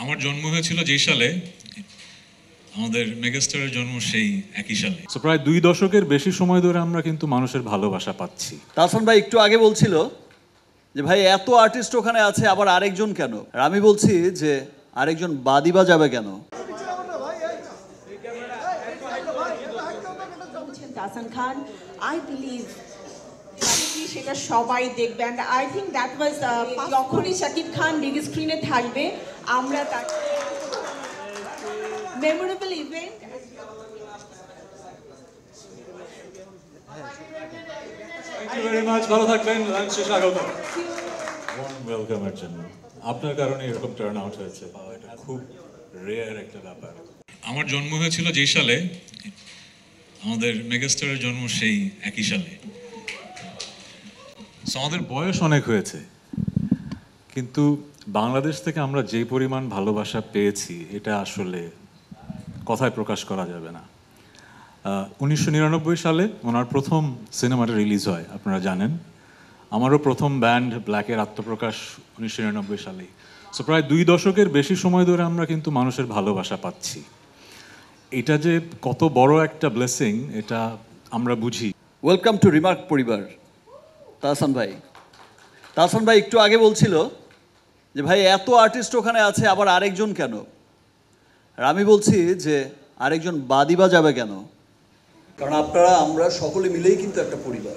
আমার জন্ম হয়েছিল যেই সালে, আমাদের মেগাস্টারের জন্ম সেই একই সালে। তো প্রায় 2 দশকের বেশি সময় ধরে আমরা কিন্তু মানুষের ভালোবাসা পাচ্ছি। তাহসান ভাই একটু আগে বলছিল যে ভাই এত আর্টিস্ট ওখানে আছে আবার আরেকজন কেন, আর আমি বলছি যে আরেকজন বাদিবা যাবে কেন। তাহসান খান, আই বিলিভ সেটা সবাই দেখবে and I think that was যখনই শাকিব খান বিগ স্ক্রিনে থাকবে আমরা তার memorable event. Thank you very much, ভালো থাকবেন। লাঞ্চে স্বাগত। ওয়ার্ম ওয়েলকামের জন্য আপনার কারণে এরকম টার্ন আউট হয়েছে, এটা খুব রেয়ার একটা ব্যাপার। আমার জন্ম হয়েছিল যেই সালে, আমাদের মেগাস্টারের জন্ম সেই একই সালে। আমাদের বয়স অনেক হয়েছে, কিন্তু বাংলাদেশ থেকে আমরা যে পরিমাণ ভালোবাসা পেয়েছি এটা আসলে কথায় প্রকাশ করা যাবে না। 1999 সালে ওনার প্রথম সিনেমাটা রিলিজ হয়, আপনারা জানেন। আমারও প্রথম ব্যান্ড ব্ল্যাকের আত্মপ্রকাশ 1999 সালেই। সো প্রায় 2 দশকের বেশি সময় ধরে আমরা কিন্তু মানুষের ভালোবাসা পাচ্ছি। এটা যে কত বড় একটা ব্লেসিং এটা আমরা বুঝি। ওয়েলকাম টু রিমার্ক পরিবার। তাহসান ভাই একটু আগে বলছিল যে ভাই এত আর্টিস্ট ওখানে আছে আবার আরেকজন কেন, আর আমি বলছি যে আরেকজন বাদিবা যাবে কেন, কারণ আপনারা আমরা সকলে মিলেই কিন্তু একটা পরিবার।